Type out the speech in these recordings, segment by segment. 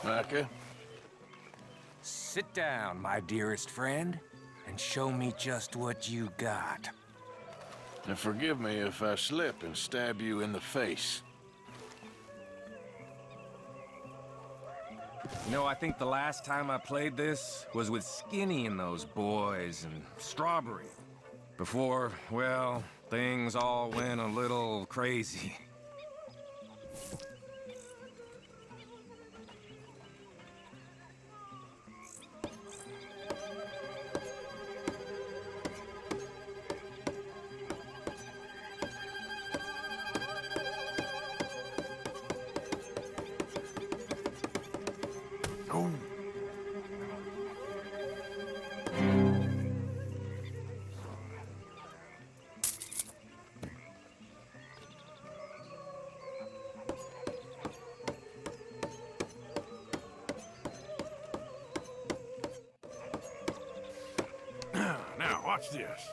Micah? Sit down, my dearest friend, and show me just what you got. And forgive me if I slip and stab you in the face. You know, I think the last time I played this was with Skinny and those boys and Strawberry. Before, well, things all went a little crazy. Oh. Now, watch this.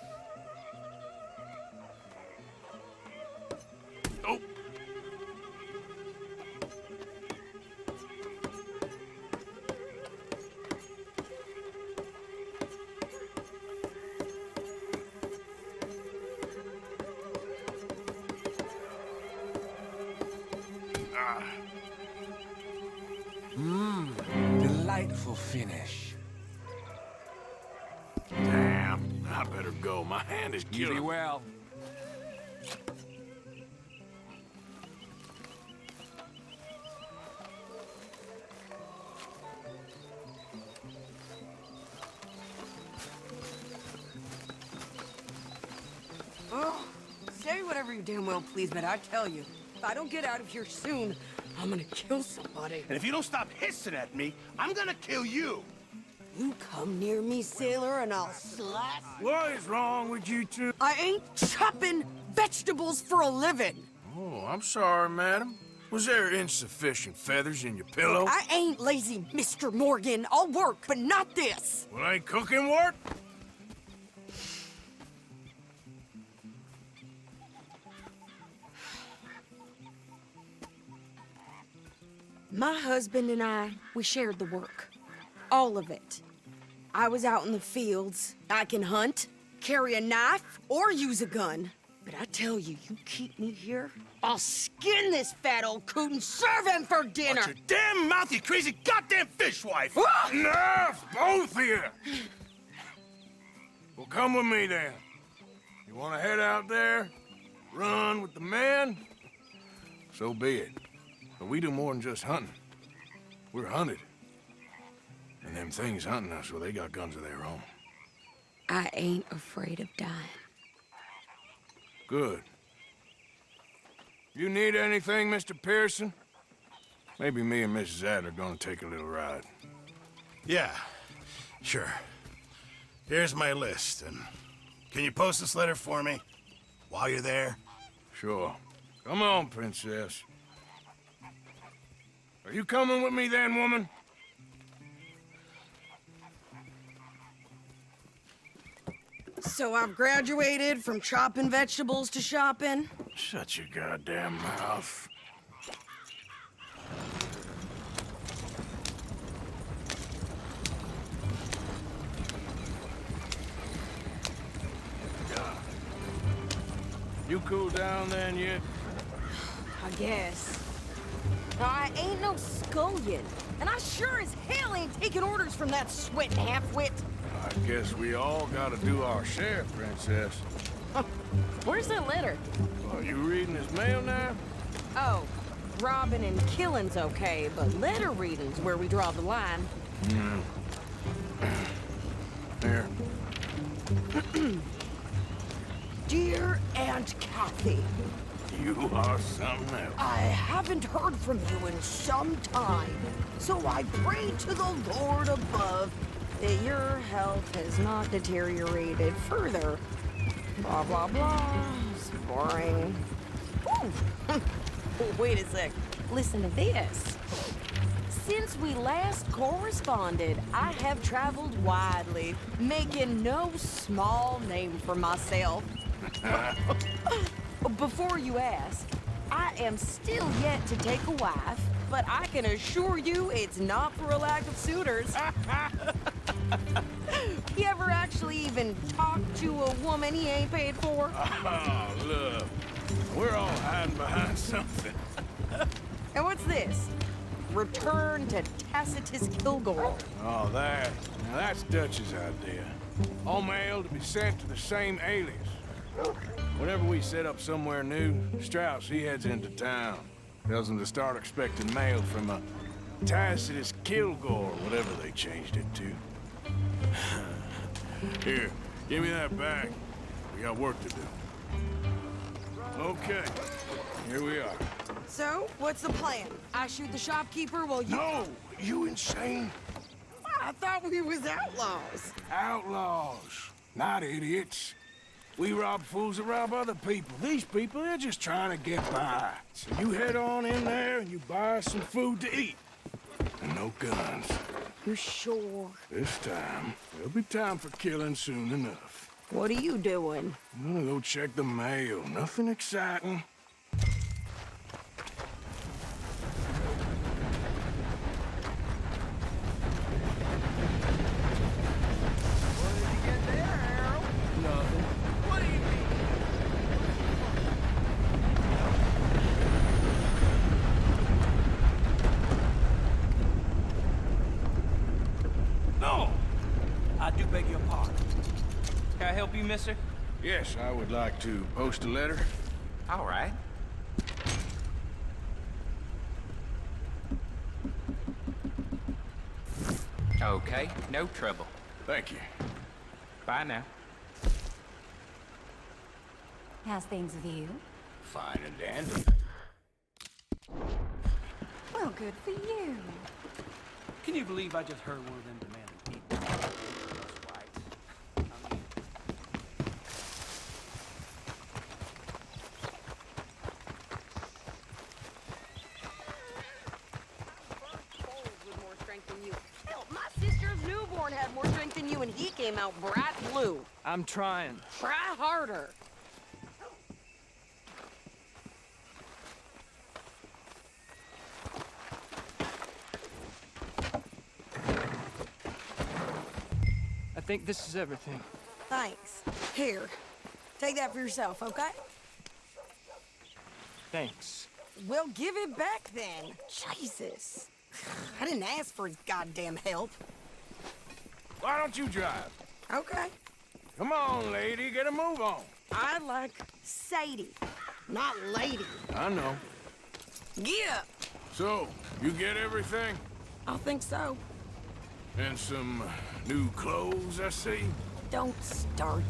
Oh. Delightful finish. Damn, I better go. My hand is You be killing. well. Oh, say whatever you damn well please, but I tell you, if I don't get out of here soon, I'm gonna kill somebody. And if you don't stop hissing at me, I'm gonna kill you. You come near me, sailor, and I'll slash. What is wrong with you two? I ain't chopping vegetables for a living. Oh, I'm sorry, madam. Was there insufficient feathers in your pillow? I ain't lazy, Mr. Morgan. I'll work, but not this. Well, ain't cooking work? My husband and I, we shared the work. All of it. I was out in the fields. I can hunt, carry a knife, or use a gun. But I tell you, you keep me here, I'll skin this fat old coot and serve him for dinner. Watch your damn mouth, you crazy goddamn fishwife! Ah! Enough, both of you! Well, come with me then. You want to head out there, run with the men? So be it. But we do more than just hunting. We're hunted. And them things hunting us, well, they got guns of their own. I ain't afraid of dying. Good. You need anything, Mr. Pearson? Maybe me and Mrs. Ad are gonna take a little ride. Yeah, sure. Here's my list, and can you post this letter for me while you're there? Sure. Come on, princess. Are you coming with me then, woman? So I've graduated from chopping vegetables to shopping. Shut your goddamn mouth. You cool down then yet? I guess. I ain't no scullion, and I sure as hell ain't taking orders from that sweating half-wit. I guess we all gotta do our share, princess. Where's that letter? Are you reading his mail now? Oh, robbing and killing's okay, but letter reading's where we draw the line. Here. Dear Aunt Kathy, You are something else. I haven't heard from you in some time, so I pray to the Lord above that your health has not deteriorated further. Blah, blah, blah. It's boring. Ooh. Wait a sec. Listen to this. Since we last corresponded, I have traveled widely, making no small name for myself. Before you ask, I am still yet to take a wife, but I can assure you it's not for a lack of suitors. You ever actually even talk to a woman he ain't paid for? Oh, look. We're all hiding behind something. And what's this? Return to Tacitus Kilgore. Oh, that. Now that's Dutch's idea. All mail to be sent to the same alias. Whenever we set up somewhere new, Strauss, he heads into town. Tells them to start expecting mail from a Tacitus Kilgore, whatever they changed it to. Here, give me that back. We got work to do. Okay, here we are. So, what's the plan? I shoot the shopkeeper while you... No, you insane? I thought we was outlaws. Outlaws, not idiots. We rob fools that rob other people. These people, they're just trying to get by. So you head on in there and you buy some food to eat. And no guns. You sure? This time, there'll be time for killing soon enough. What are you doing? I'm gonna go check the mail. Nothing exciting. I do beg your pardon. Can I help you, mister? Yes, I would like to post a letter. All right. Okay, no trouble. Thank you. Bye now. How's things with you? Fine and dandy. Well, good for you. Can you believe I just heard one of them demanding people? That's right. I mean, With more strength than you. Hell, my sister's newborn had more strength than you, and he came out bright blue. I'm trying. Try harder. I think this is everything. Thanks. Here, take that for yourself, okay? Thanks. Well, give it back then. Jesus. I didn't ask for his goddamn help. Why don't you drive? Okay. Come on, lady, get a move on. I like Sadie, not lady. I know. Get up. So, you get everything? I think so. And some new clothes, I see. Don't start.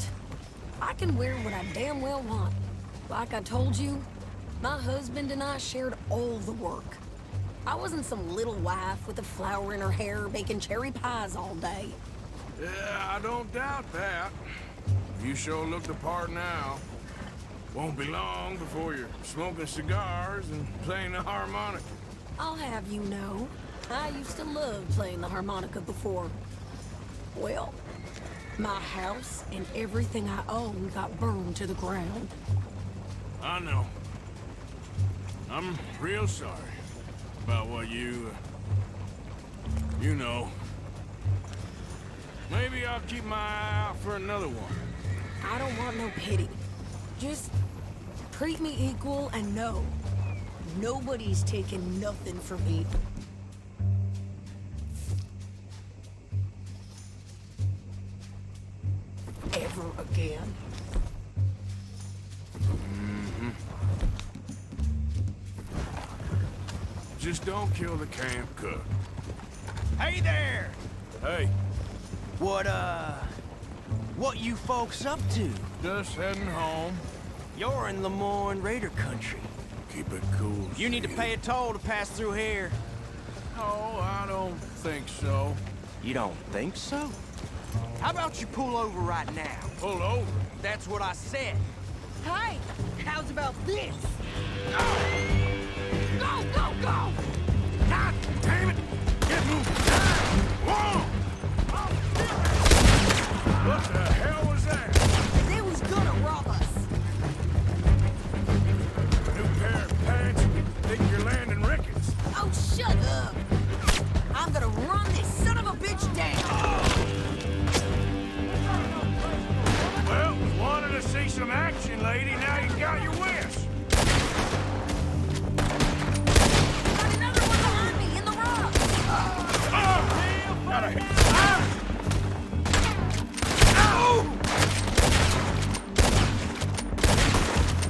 I can wear what I damn well want. Like I told you, my husband and I shared all the work. I wasn't some little wife with a flower in her hair baking cherry pies all day. Yeah, I don't doubt that. You sure look the part now. Won't be long before you're smoking cigars and playing the harmonica. I'll have you know, I used to love playing the harmonica before. Well, my house and everything I owned got burned to the ground. I know. I'm real sorry about what you know. Maybe I'll keep my eye out for another one. I don't want no pity. Just treat me equal and know nobody's taking nothing from me. Ever again. Just don't kill the camp cook. Hey there! Hey, What you folks up to? just heading home. You're in Lemoyne Raider country. Keep it cool. You need to pay a toll to pass through here. No, I don't think so. You don't think so? How about you pull over right now? Pull over. That's what I said. Hey, how's about this? Go, go, go! God damn it! Get moving! Whoa! What the hell was that? They was gonna rob us. New pair of pants? Think you're landing Ricketts? Oh, some action, lady. Now you got your wish. Got another one behind me in the rock. Gotta hit.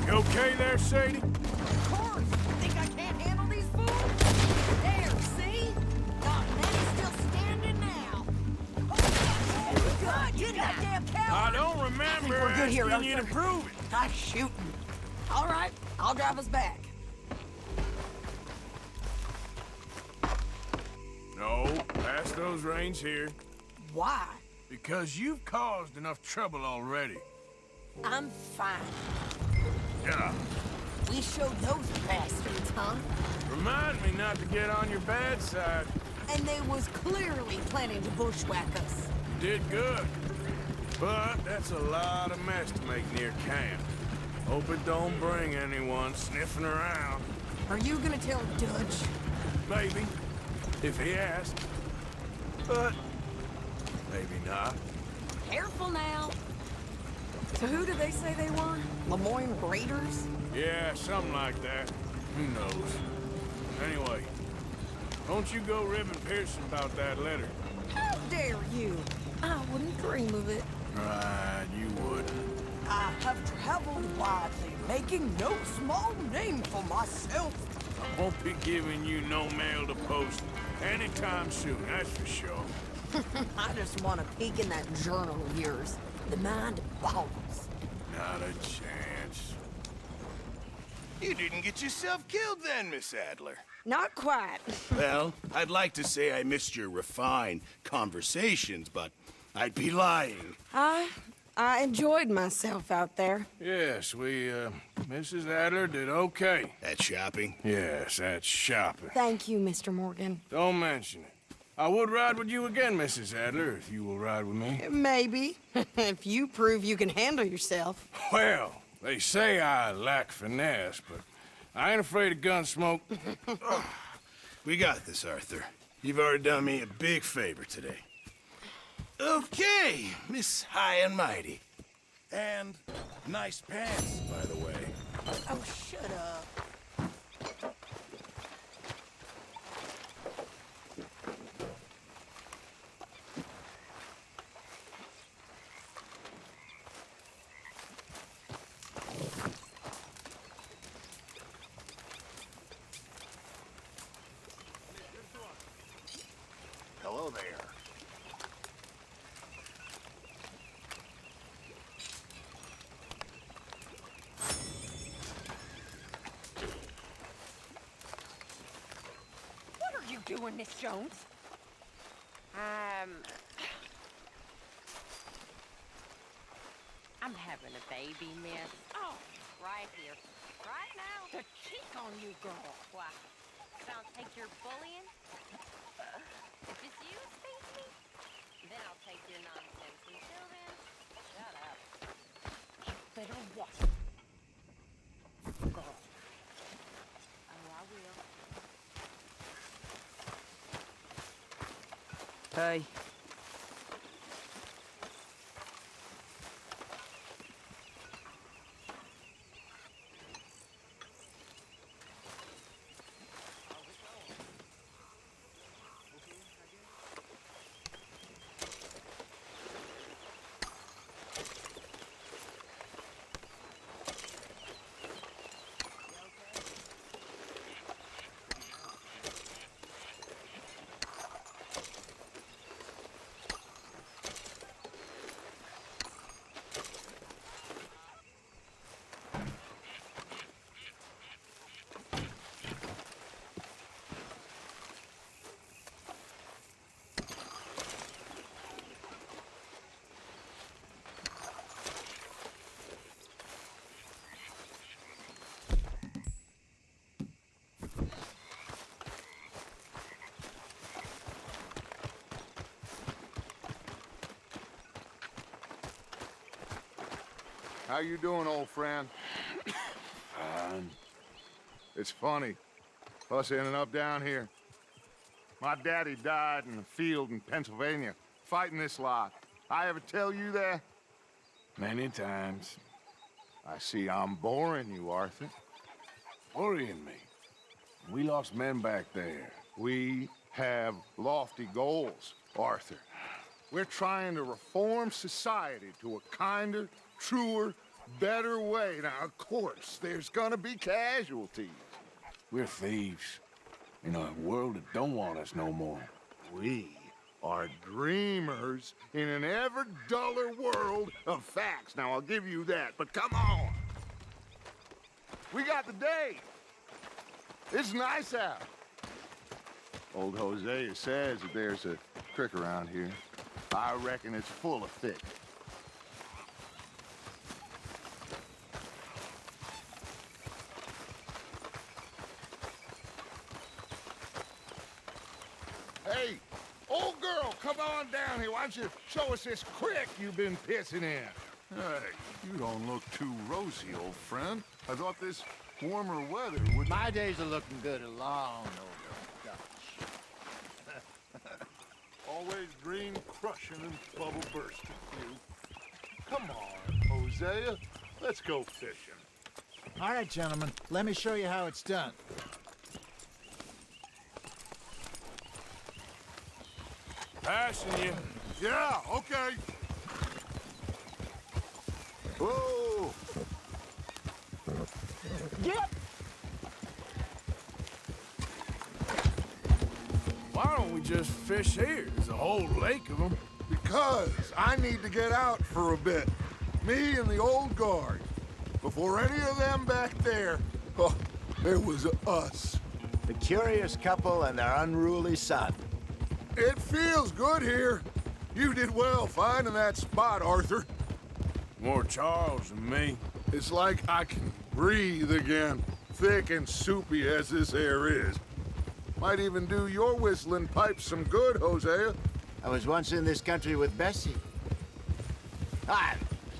You okay there, Sadie? Of course. Think I can't handle these fools? There, see? Got many still standing now. God, you goddamn coward. I don't remember we're good here, asking you to Arthur. prove it. I'm shooting. All right, I'll drive us back. No, pass those reins here. Why? Because you've caused enough trouble already. I'm fine. Yeah. We showed those bastards, huh? Remind me not to get on your bad side. And they was clearly planning to bushwhack us. You did good. But that's a lot of mess to make near camp. Hope it don't bring anyone sniffing around. Are you gonna tell Dutch? Maybe. If he asks. But maybe not. Careful now. So who do they say they were? Lemoyne Raiders? Yeah, something like that. Who knows? Anyway, don't you go ribbing Pearson about that letter. How dare you? I wouldn't dream of it. Right, you would. I have traveled widely, making no small name for myself. I won't be giving you no mail to post anytime soon, that's for sure. I just want to peek in that journal of yours. The mind boggles. Not a chance. You didn't get yourself killed then, Miss Adler. Not quite. Well, I'd like to say I missed your refined conversations, but I'd be lying. I enjoyed myself out there. Yes, Mrs. Adler did okay. At shopping? Yes, that's shopping. Thank you, Mr. Morgan. Don't mention it. I would ride with you again, Mrs. Adler, if you will ride with me. Maybe. If you prove you can handle yourself. Well, they say I lack finesse, but I ain't afraid of gun smoke. We got this, Arthur. You've already done me a big favor today. Okay, Miss High and Mighty. And nice pants, by the way. Oh, shut up. Hello there. What are you doing, Miss Jones? I'm having a baby, miss. Oh, right here. Right now. The cheek on you, girl. Why? Don't take your bullying? If it's you speak me, then I'll take your nonsense. Until then, shut up. Better watch. Girl. Oh, I will. Hey. How you doing, old friend? Fine. It's funny, us ending up down here. My daddy died in the field in Pennsylvania, fighting this lot. I ever tell you that? Many times. I see I'm boring you, Arthur. Worrying me. We lost men back there. We have lofty goals, Arthur. We're trying to reform society to a kinder, truer, better way. Now, of course, there's gonna be casualties. We're thieves in a world that don't want us no more. We are dreamers in an ever duller world of facts. Now, I'll give you that, but come on. We got the day. It's nice out. Old Hosea says that there's a creek around here. I reckon it's full of fish. Hey, old girl, come on down here. Why don't you show us this creek you've been pissing in? Hey, you don't look too rosy, old friend. I thought this warmer weather would... My days are looking good along, old Dutch. Always dream crushing and bubble bursting, you. Come on, Hosea. Let's go fishing. All right, gentlemen. Let me show you how it's done. Passing you. Yeah, okay. Whoa! Yep. Why don't we just fish here? There's a whole lake of them. Because I need to get out for a bit. Me and the old guard. Before any of them back there, oh, there was us. The curious couple and their unruly son. It feels good here. You did well finding that spot, Arthur. More Charles than me. It's like I can breathe again, thick and soupy as this air is. Might even do your whistling pipes some good, Hosea. I was once in this country with Bessie. Ah,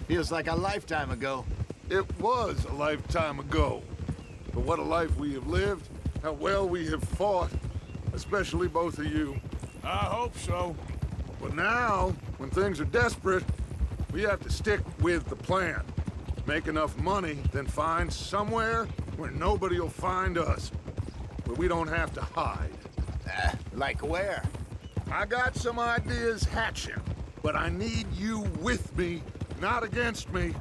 feels like a lifetime ago. It was a lifetime ago. But what a life we have lived, how well we have fought, especially both of you. I hope so. But now, when things are desperate, we have to stick with the plan. Make enough money, then find somewhere where nobody will find us. Where we don't have to hide. Like where? I got some ideas hatching, but I need you with me, not against me.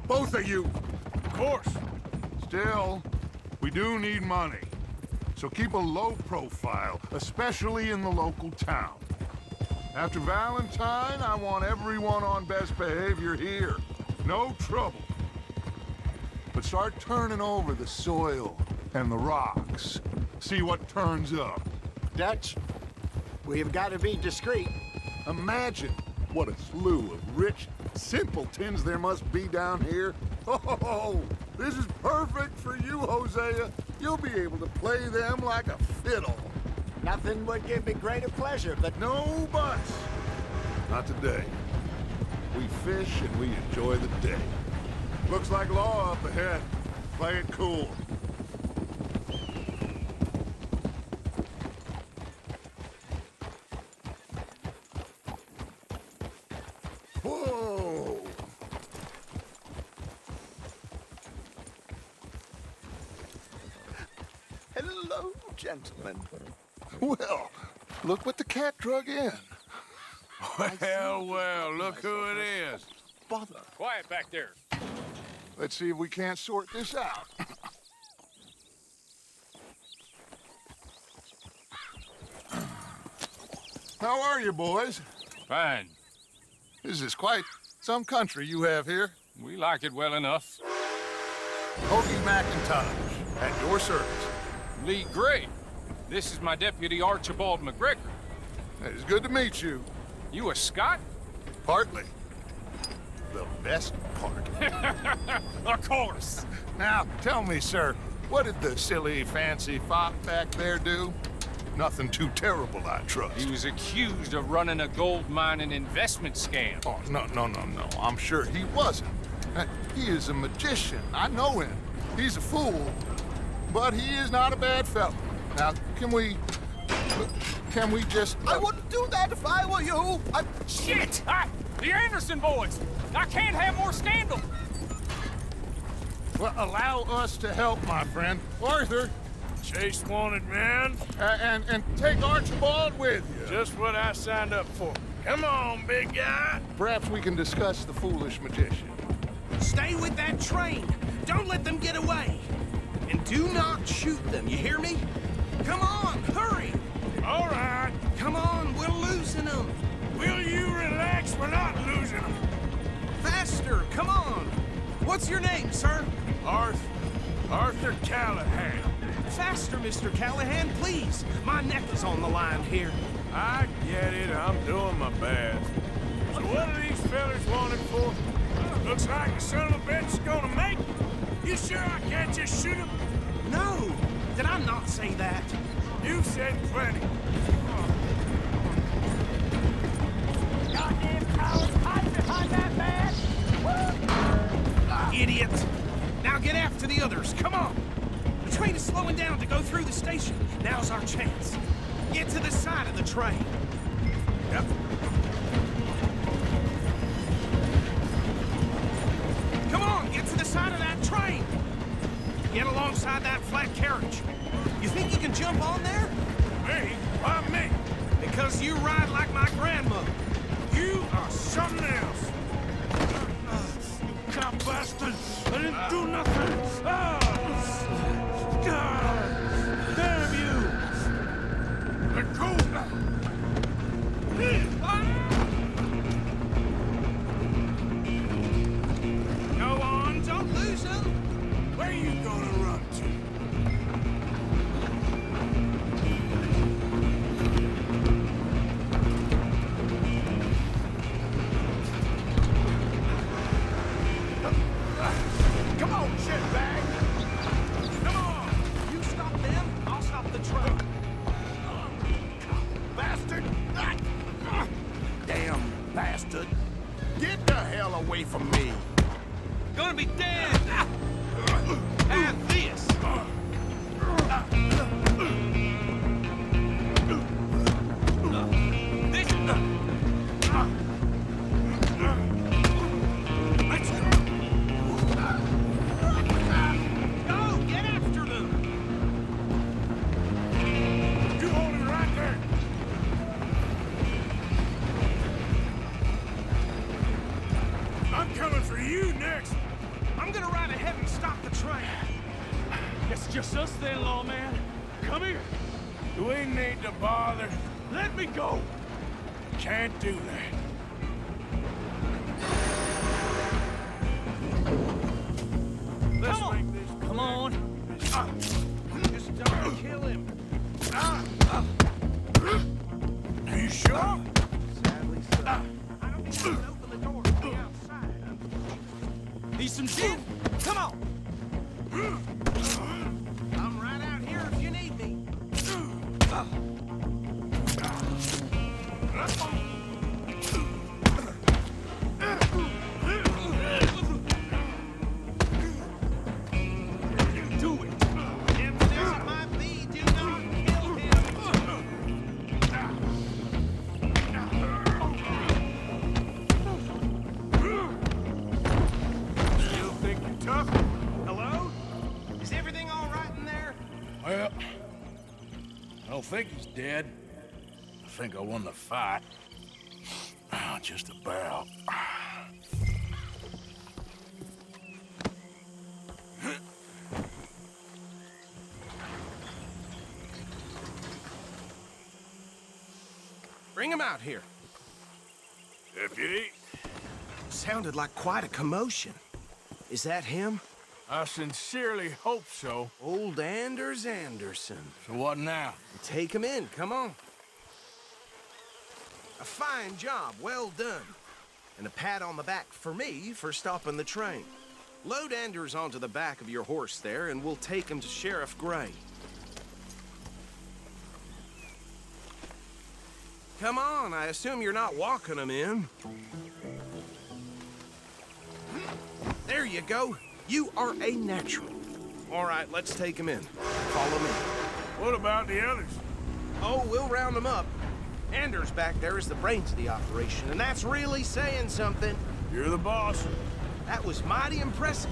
Both of you. Of course. Still, we do need money. So keep a low profile, especially in the local town. After Valentine, I want everyone on best behavior here. No trouble. But start turning over the soil and the rocks. See what turns up. Dutch, we've got to be discreet. Imagine what a slew of rich simpletons there must be down here. Oh, this is perfect for you, Hosea. You'll be able to play them like a fiddle. Nothing would give me greater pleasure, but No buts. Not today. We fish and we enjoy the day. Looks like law up ahead. Play it cool. Whoa! hello, gentlemen. Well, look what the cat drug in. Well, look who it is. Bother. Quiet back there. Let's see if we can't sort this out. How are you, boys? Fine. This is quite some country you have here. We like it well enough. Hoagie McIntosh, at your service. Lee Gray. This is my deputy, Archibald McGregor. It's good to meet you. You a Scot? Partly. The best part. Of course. Now, tell me, sir, what did the silly, fancy fop back there do? Nothing too terrible, I trust. He was accused of running a gold mining investment scam. Oh, no. I'm sure he wasn't. He is a magician. I know him. He's a fool, but he is not a bad fellow. Now, can we just... I wouldn't do that if I were you. Shit! The Anderson boys! I can't have more scandal! Well, allow us to help, my friend. Arthur, Chase wanted man. and take Archibald with you. Just what I signed up for. Come on, big guy. Perhaps we can discuss the foolish magician. Stay with that train. Don't let them get away. And do not shoot them, you hear me? Come on, hurry. All right. Come on, we're losing them. Will you relax? We're not losing them. Faster, come on. What's your name, sir? Arthur Callahan. Faster, Mr. Callahan, please. My neck is on the line here. I get it. I'm doing my best. So what are these fellas wanted for? Looks like the son of a bitch is gonna make it. You sure I can't just shoot him? No, did I not say that? You've said plenty. Goddamn cowards hide behind that man! Idiot! Now get after the others, come on! The train is slowing down to go through the station. Now's our chance. Get to the side of the train. Yep. Come on, get to the side of that train! Get alongside that flat carriage. You think you can jump on there? Me? Why me? Because you ride like my grandmother. You are something else. You cop bastard! I didn't do nothing! God! Damn you! Let go! Go on, don't lose them. Where are you gonna run to? Come on, shitbag! Come on! You stop them, I'll stop the truck. Bastard! Damn bastard! Get the hell away from me! Gonna be dead! Have this! Let's go! Go, get after them! You hold him right there! I'm coming for you next! I'm gonna ride ahead and stop the train. It's just us then, lawman. Come here. Do we need to bother? Let me go. Can't do that. Let's Come on. make this Come on. Just don't kill him. Are you sure? Sadly so. I don't think I can open the door from the outside. Need some gin? Come on. I'm right out here if you need me. Do it! Tempting as it might be, do not kill him. Still think you're tough? Hello? Is everything all right in there? Well, I don't think he's dead. I think I won the fight. Just about. Bring him out here. Deputy, Sounded like quite a commotion. Is that him? I sincerely hope so. Old Anders Anderson. So what now? Take him in, come on. A fine job, well done. And a pat on the back for me for stopping the train. Load Anders onto the back of your horse there, and we'll take him to Sheriff Gray. Come on, I assume you're not walking him in. There you go. You are a natural. All right, let's take him in. Follow me. What about the others? Oh, we'll round them up. Anders back there is the brains of the operation, and that's really saying something. You're the boss. That was mighty impressive.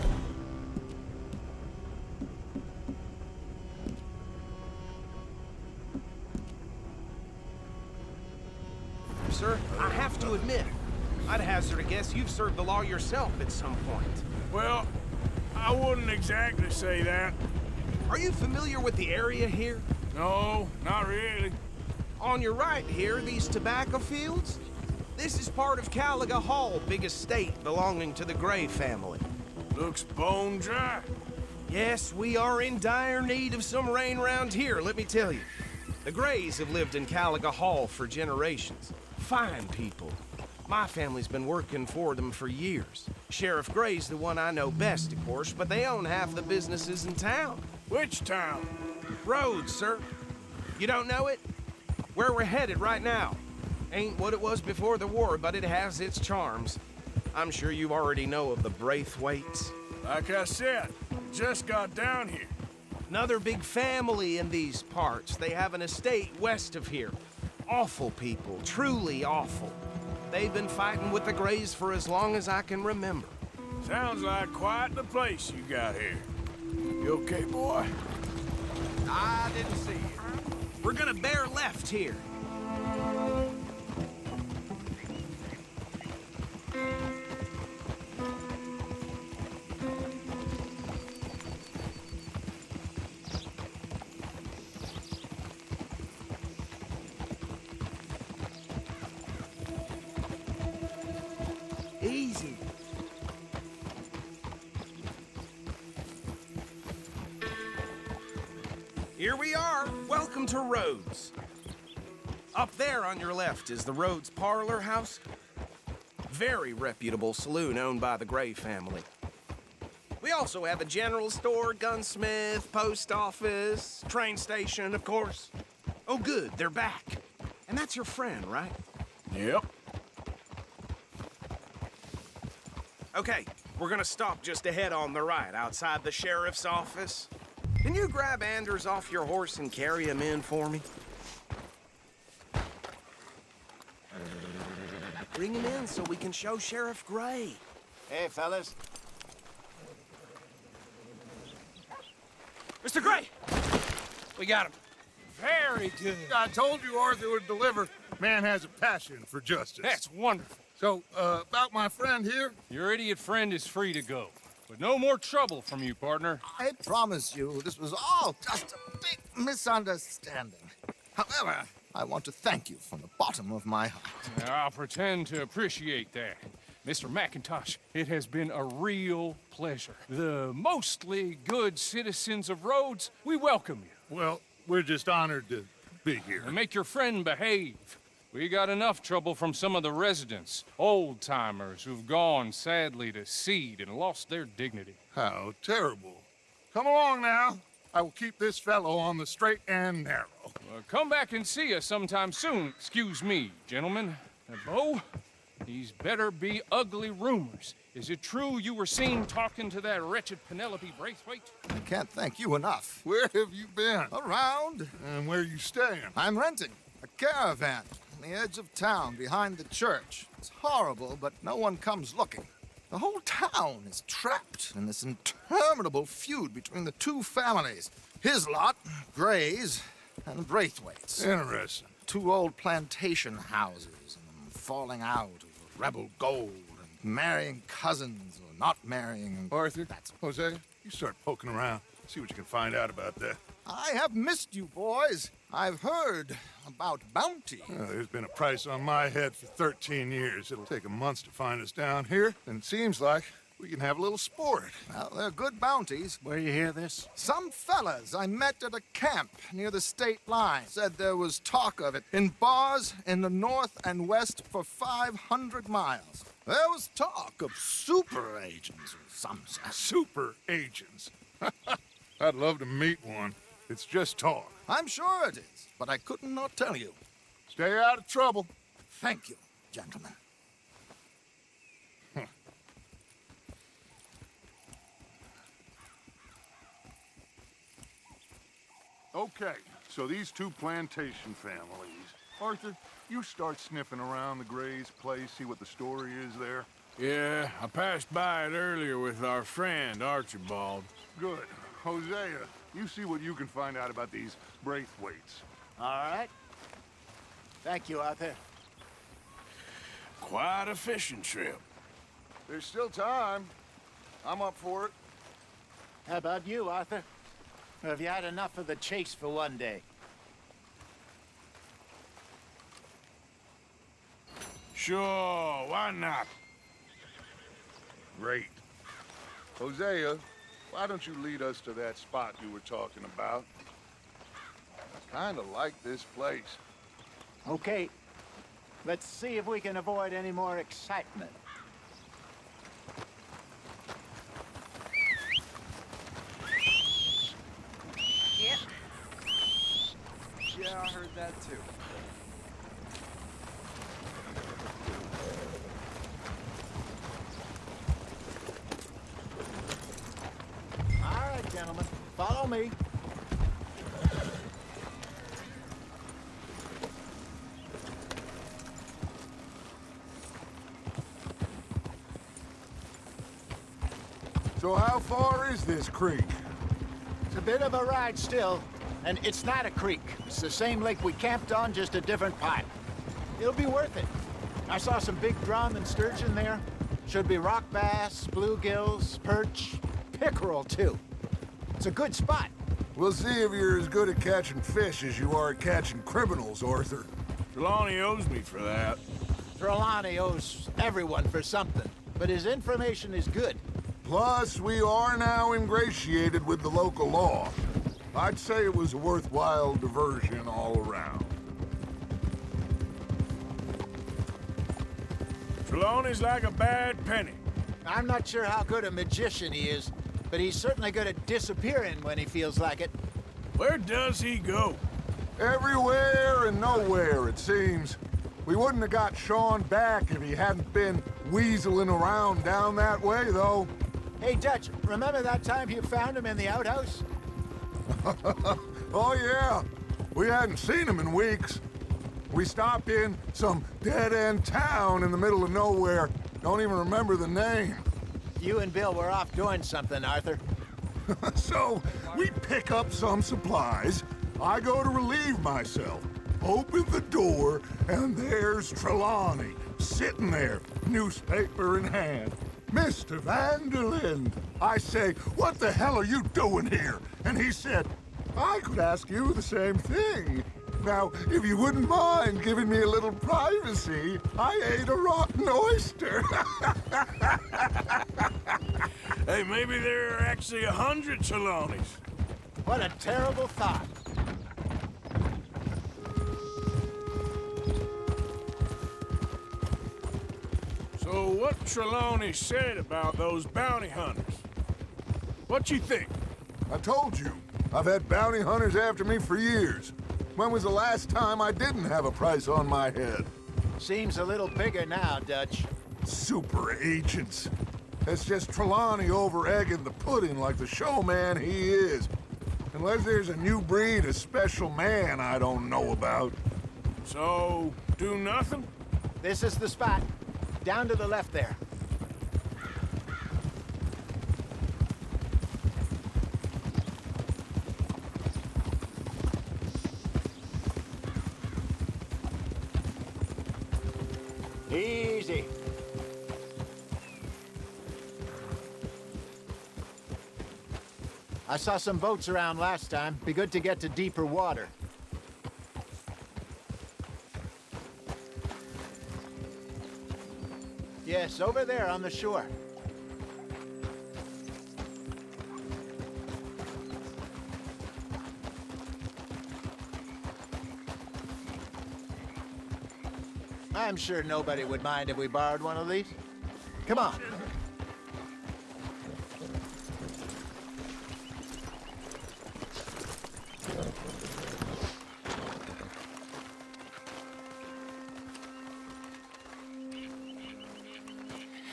hazard a guess you've served the law yourself at some point. Well, I wouldn't exactly say that. Are you familiar with the area here? No, not really. On your right here, these tobacco fields? This is part of Caliga Hall, big estate belonging to the Gray family. Looks bone dry. Yes, we are in dire need of some rain around here, let me tell you. The Grays have lived in Caliga Hall for generations. Fine people. My family's been working for them for years. Sheriff Gray's the one I know best, of course, but they own half the businesses in town. Which town? Rhodes, sir. You don't know it? Where we're headed right now. Ain't what it was before the war, but it has its charms. I'm sure you already know of the Braithwaites. Like I said, just got down here. Another big family in these parts. They have an estate west of here. Awful people, truly awful. They've been fighting with the Grays for as long as I can remember. Sounds like quite the place you got here. You okay, boy? I didn't see you. We're gonna bear left here. Easy. Here we are. Welcome to Rhodes. Up there on your left is the Rhodes Parlor House. Very reputable saloon owned by the Gray family. We also have a general store, gunsmith, post office, train station, of course. Oh, good, they're back. And that's your friend, right? Yep. Okay, we're gonna stop just ahead on the right, outside the sheriff's office. Can you grab Anders off your horse and carry him in for me? Bring him in so we can show Sheriff Gray. Hey, fellas. Mr. Gray! We got him. Very good. I told you Arthur would deliver. Man has a passion for justice. That's wonderful. So, about my friend here? Your idiot friend is free to go. But no more trouble from you, partner. I promise you, this was all just a big misunderstanding. However, I want to thank you from the bottom of my heart. I'll pretend to appreciate that. Mr. McIntosh, it has been a real pleasure. The mostly good citizens of Rhodes, we welcome you. Well, we're just honored to be here. And make your friend behave. We got enough trouble from some of the residents, old-timers who've gone, sadly, to seed and lost their dignity. How terrible. Come along now. I will keep this fellow on the straight and narrow. Come back and see us sometime soon. Excuse me, gentlemen. Bo, these better be ugly rumors. Is it true you were seen talking to that wretched Penelope Braithwaite? I can't thank you enough. Where have you been? Around. And where are you staying? I'm renting a caravan on the edge of town behind the church. It's horrible, but no one comes looking. The whole town is trapped in this interminable feud between the two families. His lot, Gray's, and Braithwaite's. Interesting. Two old plantation houses, and falling out over rebel gold, and marrying cousins or not marrying. Arthur, Hosea, you start poking around. See what you can find out about that. I have missed you, boys. I've heard about bounty. Well, there's been a price on my head for 13 years. It'll take 'em months to find us down here, and it seems like we can have a little sport. Well, they're good bounties. Where you hear this? Some fellas I met at a camp near the state line said there was talk of it in bars in the north and west for 500 miles. There was talk of super agents of some sort. Super agents. I'd love to meet one. It's just talk. I'm sure it is, but I couldn't not tell you. Stay out of trouble. Thank you, gentlemen. Okay, so these two plantation families. Arthur, you start sniffing around the Gray's place, see what the story is there. Yeah, I passed by it earlier with our friend, Archibald. Good. Hosea, you see what you can find out about these Braithwaites. All right. Thank you, Arthur. Quite a fishing trip. There's still time. I'm up for it. How about you, Arthur? Or have you had enough of the chase for one day? Sure, why not? Great. Hosea, why don't you lead us to that spot you were talking about? I kind of like this place. Okay. Let's see if we can avoid any more excitement. Yep. Yeah, I heard that too. All right, gentlemen. Follow me. So how far is this creek? It's a bit of a ride still, and it's not a creek. It's the same lake we camped on, just a different pipe. It'll be worth it. I saw some big drum and sturgeon there. Should be rock bass, bluegills, perch, pickerel too. It's a good spot. We'll see if you're as good at catching fish as you are at catching criminals, Arthur. Trelawney owes me for that. Trelawney owes everyone for something, but his information is good. Plus, we are now ingratiated with the local law. I'd say it was a worthwhile diversion all around. Trelawney's like a bad penny. I'm not sure how good a magician he is, but he's certainly good at disappearing when he feels like it. Where does he go? Everywhere and nowhere, it seems. We wouldn't have got Sean back if he hadn't been weaseling around down that way, though. Hey, Dutch, remember that time you found him in the outhouse? Oh, yeah. We hadn't seen him in weeks. We stopped in some dead-end town in the middle of nowhere. Don't even remember the name. You and Bill were off doing something, Arthur. So, we pick up some supplies. I go to relieve myself. Open the door, and there's Trelawney, sitting there, newspaper in hand. Mr. Vanderlyn. I say, what the hell are you doing here? And he said, I could ask you the same thing. Now, if you wouldn't mind giving me a little privacy, I ate a rotten oyster. Hey, maybe there are actually 100 Trelawneys. What a terrible thought. So what Trelawney said about those bounty hunters? What you think? I told you, I've had bounty hunters after me for years. When was the last time I didn't have a price on my head? Seems a little bigger now, Dutch. Super agents. It's just Trelawney over-egging the pudding like the showman he is. Unless there's a new breed of special man I don't know about. So, do nothing? This is the spot. Down to the left there. Easy. I saw some boats around last time. Be good to get to deeper water. Yes, over there on the shore. I'm sure nobody would mind if we borrowed one of these. Come on.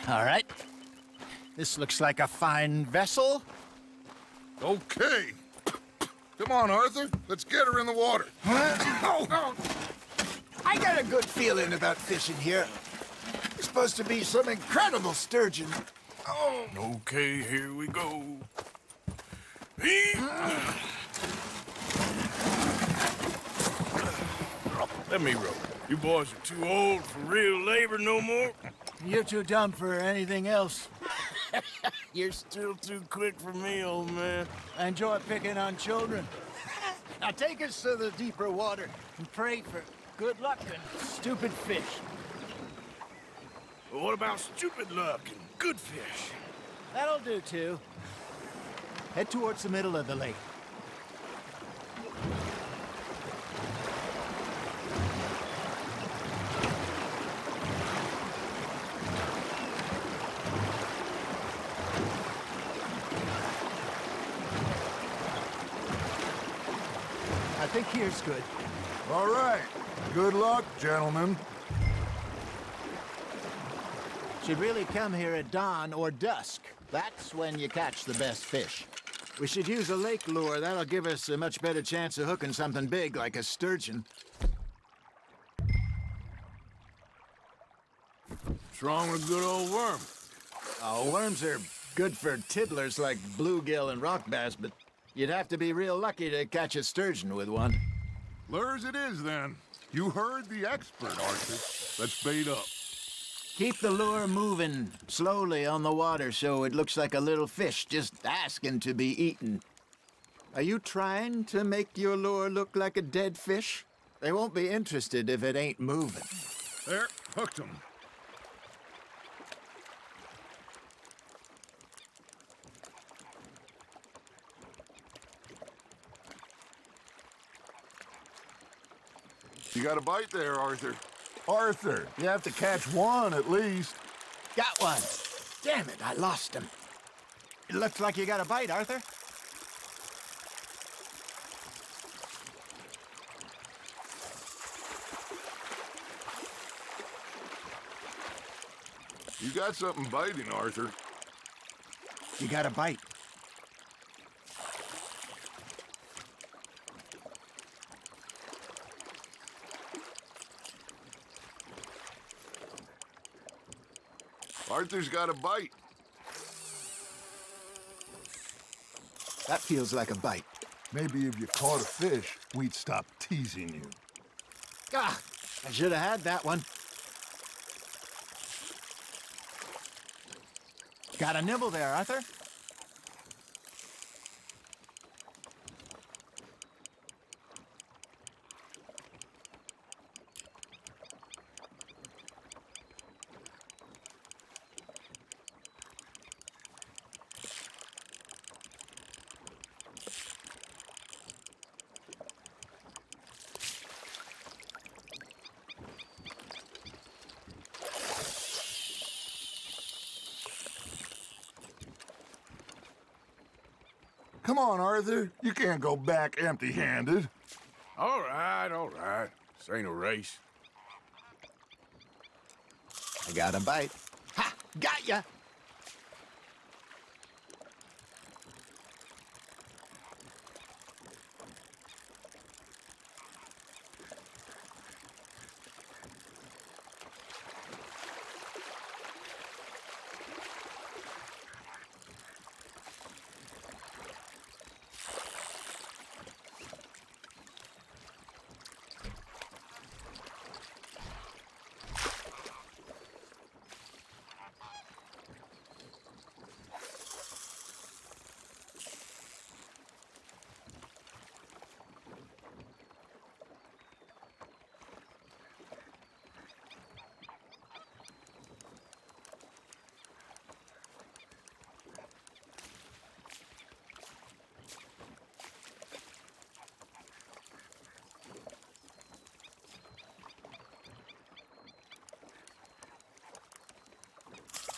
All right. This looks like a fine vessel. Okay. Come on, Arthur. Let's get her in the water. I got a good feeling about fishing here. There's supposed to be some incredible sturgeon. Oh. Okay, here we go. Let me row. You boys are too old for real labor no more? You're too dumb for anything else. You're still too quick for me, old man. I enjoy picking on children. Now take us to the deeper water and pray for good luck and stupid fish. Well, what about stupid luck and good fish? That'll do, too. Head towards the middle of the lake. I think here's good. All right. Good luck, gentlemen. Should really come here at dawn or dusk. That's when you catch the best fish. We should use a lake lure. That'll give us a much better chance of hooking something big like a sturgeon. What's wrong with a good old worm? Oh, worms are good for tiddlers like bluegill and rock bass, but you'd have to be real lucky to catch a sturgeon with one. Lures it is, then. You heard the expert, Arthur. Let's bait up. Keep the lure moving slowly on the water so it looks like a little fish just asking to be eaten. Are you trying to make your lure look like a dead fish? They won't be interested if it ain't moving. There, hooked him. You got a bite there, Arthur. Arthur, you have to catch one at least. Got one. Damn it, I lost him. It looks like you got a bite, Arthur. You got something biting, Arthur. You got a bite. Arthur's got a bite. That feels like a bite. Maybe if you caught a fish, we'd stop teasing you. Ah, I should have had that one. Got a nibble there, Arthur. Come on, Arthur. You can't go back empty-handed. All right, all right. This ain't a race. I got a bite. Ha! Got ya!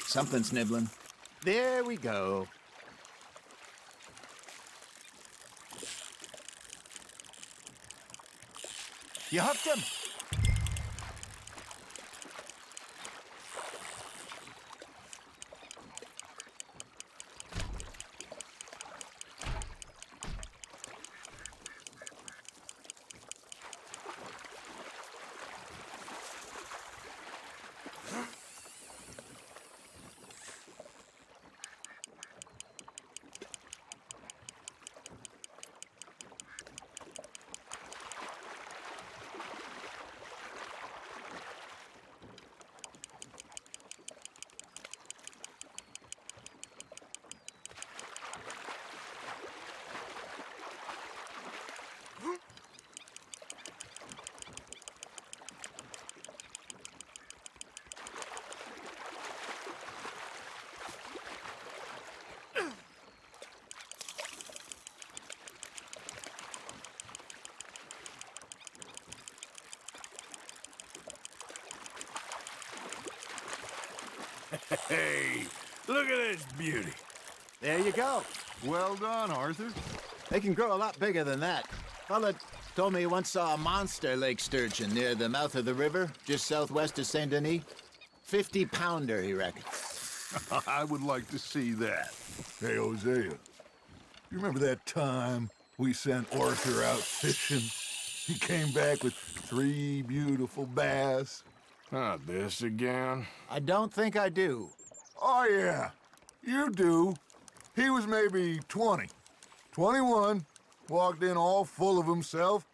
Something's nibbling. There we go. You hooked him. Hey, look at this beauty. There you go. Well done, Arthur. They can grow a lot bigger than that. Fella told me he once saw a monster lake sturgeon near the mouth of the river, just southwest of Saint Denis. 50-pounder, he reckons. I would like to see that. Hey, Hosea, you remember that time we sent Arthur out fishing? He came back with 3 beautiful bass. Not this again. I don't think I do. Oh, yeah, you do. He was maybe 20, 21, walked in all full of himself.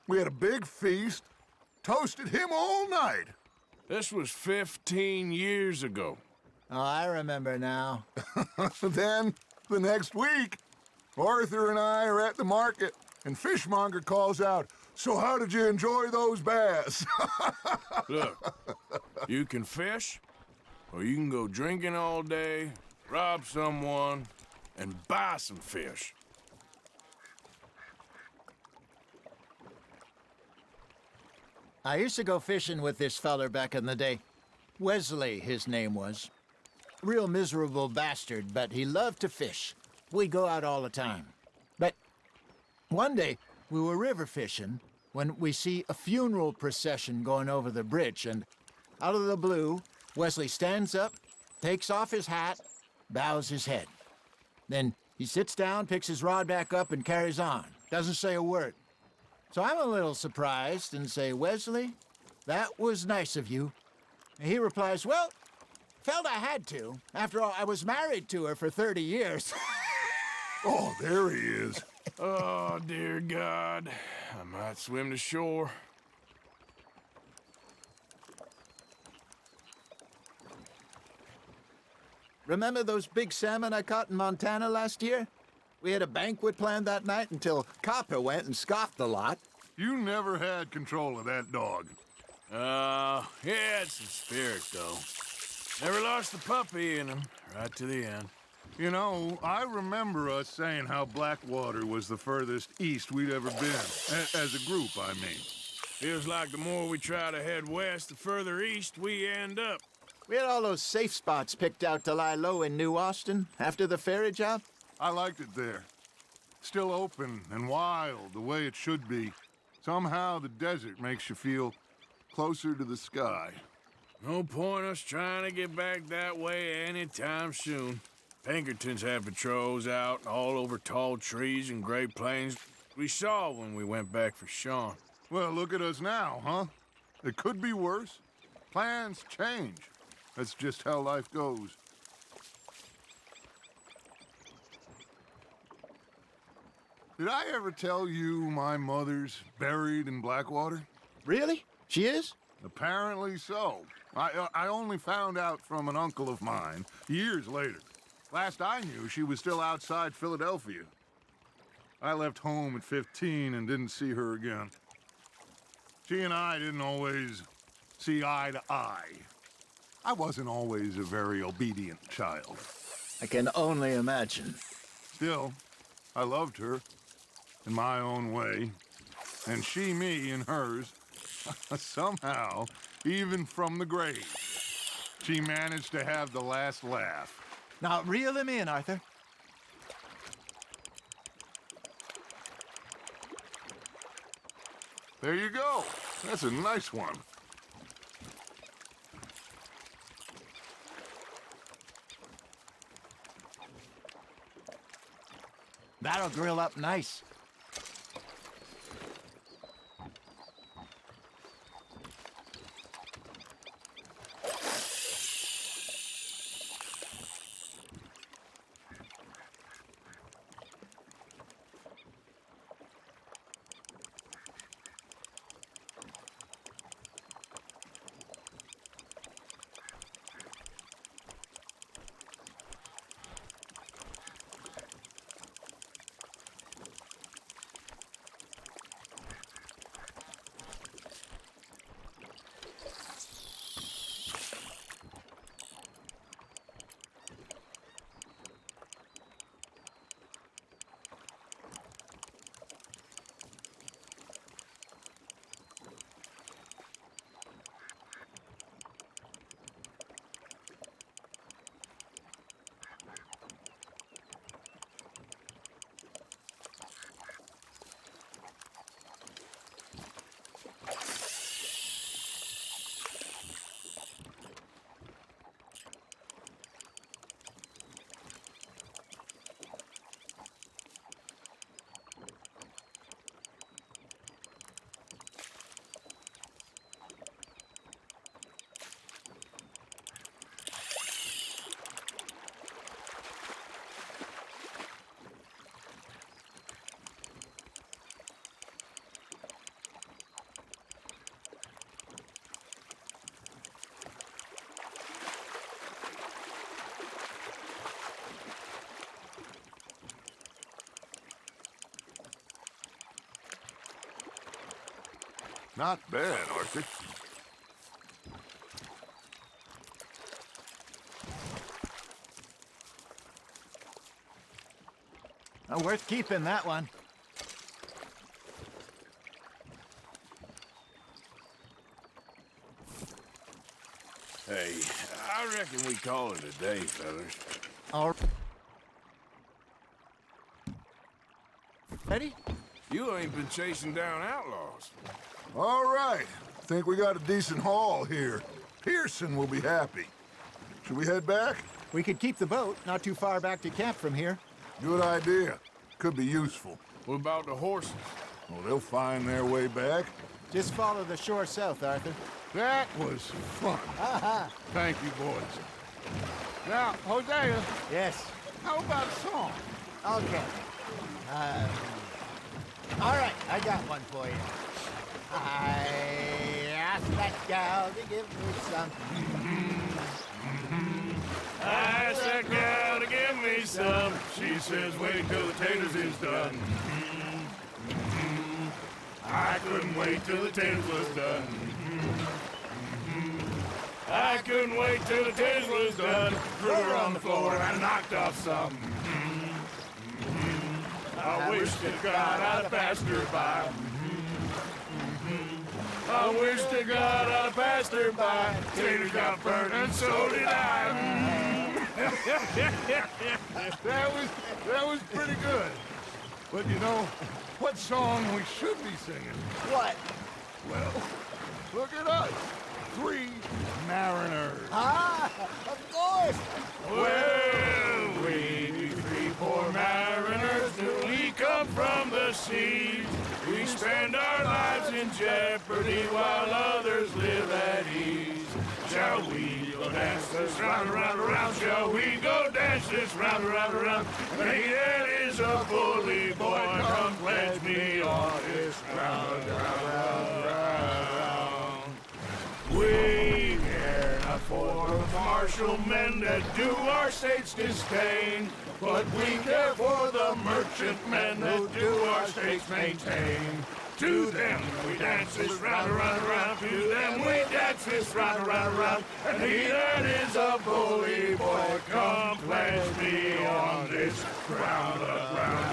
We had a big feast, toasted him all night. This was 15 years ago. Oh, I remember now. Then, the next week, Arthur and I are at the market, and Fishmonger calls out, "So how did you enjoy those bass?" Look, you can fish, or you can go drinking all day, rob someone, and buy some fish. I used to go fishing with this feller back in the day. Wesley, his name was. Real miserable bastard, but he loved to fish. We'd go out all the time. But one day, we were river fishing when we see a funeral procession going over the bridge, and out of the blue, Wesley stands up, takes off his hat, bows his head. Then he sits down, picks his rod back up, and carries on. Doesn't say a word. So I'm a little surprised and say, "Wesley, that was nice of you." And he replies, "Well, felt I had to. After all, I was married to her for 30 years. Oh, there he is. Oh, dear God. I might swim to shore. Remember those big salmon I caught in Montana last year? We had a banquet planned that night until Copper went and scoffed the lot. You never had control of that dog. He had some spirit, though. Never lost the puppy in him, right to the end. You know, I remember us saying how Blackwater was the furthest east we'd ever been. As a group, I mean. Feels like the more we try to head west, the further east we end up. We had all those safe spots picked out to lie low in New Austin after the ferry job. I liked it there. Still open and wild, the way it should be. Somehow the desert makes you feel closer to the sky. No point us trying to get back that way anytime soon. Pinkertons have patrols out all over tall trees and Great Plains. We saw when we went back for Sean. Well, look at us now, huh? It could be worse. Plans change. That's just how life goes. Did I ever tell you my mother's buried in Blackwater? Really? She is? Apparently so. I only found out from an uncle of mine years later. Last I knew, she was still outside Philadelphia. I left home at 15 and didn't see her again. She and I didn't always see eye to eye. I wasn't always a very obedient child. I can only imagine. Still, I loved her in my own way, and she me in hers. Somehow, even from the grave, she managed to have the last laugh. Now, reel him in, Arthur. There you go. That's a nice one. That'll grill up nice. Not bad, Arthur. Worth keeping, that one. Hey, I reckon we call it a day, fellas. All ready? You ain't been chasing down outlaws. All right. Think we got a decent haul here. Pearson will be happy. Should we head back? We could keep the boat not too far back to camp from here. Good idea. Could be useful. What about the horses? Well, they'll find their way back. Just follow the shore south, Arthur. That was fun. Thank you, boys. Now, Hosea, Yes. how about a song? Okay. All right, I got one for you. I asked that gal to give me some. I asked that gal to give me some. She says, wait till the taters is done. I couldn't wait till the taters was done. I couldn't wait till the taters was done. Threw her on the floor and knocked off some. I wish to God I'd passed her by. I wish to God I'd passed her by. Taters got burnt and so did I. That was pretty good. But you know, what song we should be singing? What? Well, look at us. 3 mariners. Of course. Well, we 3 poor mariners, newly come from the seas. We spend our lives in jeopardy while others live at ease. Shall we go dance this round, around, around? Shall we go dance this round, around, around? Hey, that is a bully boy, come pledge me on this round, round, round, round. We care not for the martial men that do our state's disdain, but we care for the merchant men that do our state's maintain. To them we dance this round, around, around. To them we dance this round, around, around. And he that is a bully boy, come pledge me on this ground, ground, ground,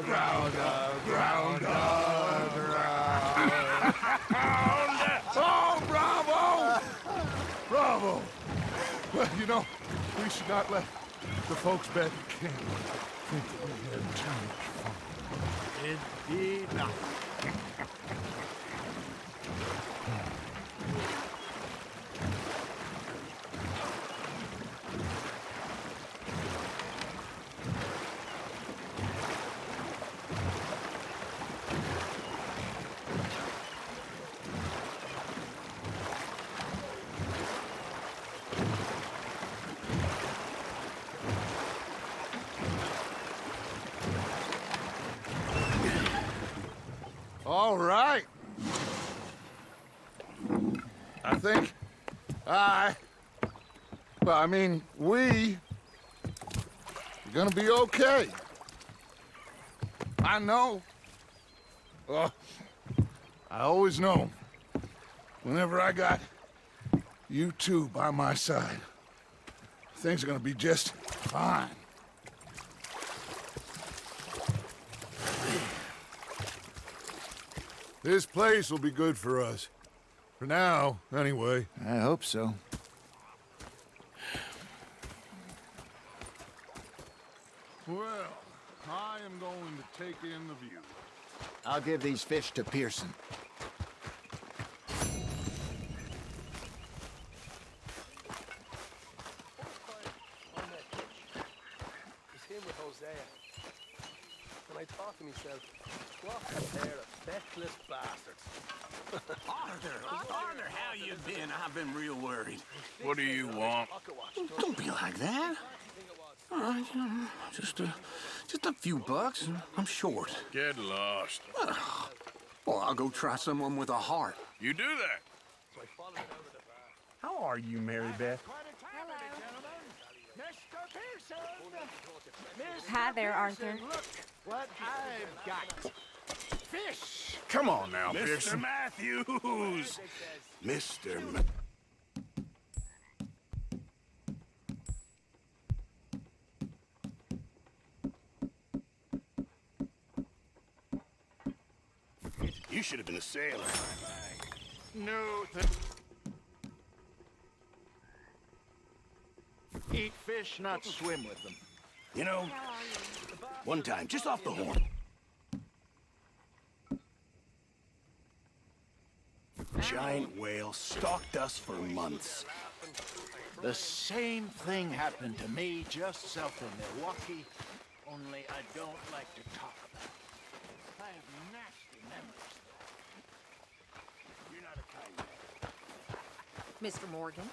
ground, ground, ground, ground. Oh, bravo! Bravo! Well, you know, we should not let the folks back at camp think that we had too much fun. Indeed not. All right. I think we are gonna be okay. I know. I always know. Whenever I got you two by my side, things are gonna be just fine. This place will be good for us. For now, anyway. I hope so. Well, I am going to take in the view. I'll give these fish to Pearson. It's him with Hosea. And I thought to myself, what a pair of feckless bastards. Arthur, how you been? I've been real worried. What do you want? Don't be like that. All right, just a few bucks. I'm short. Get lost. Well, I'll go try someone with a heart. You do that. How are you, Mary Beth? Hi there, Arthur. Look what I've got. fish! Come on now, Mr. Pearson. Matthews! Mr. You should have been a sailor. No, eat fish, not swim with them. You know, one time, just off the horn. Giant whale stalked us for months. The same thing happened to me just south of Milwaukee, only I don't like to talk about it. I have nasty memories. Mr. Morgan,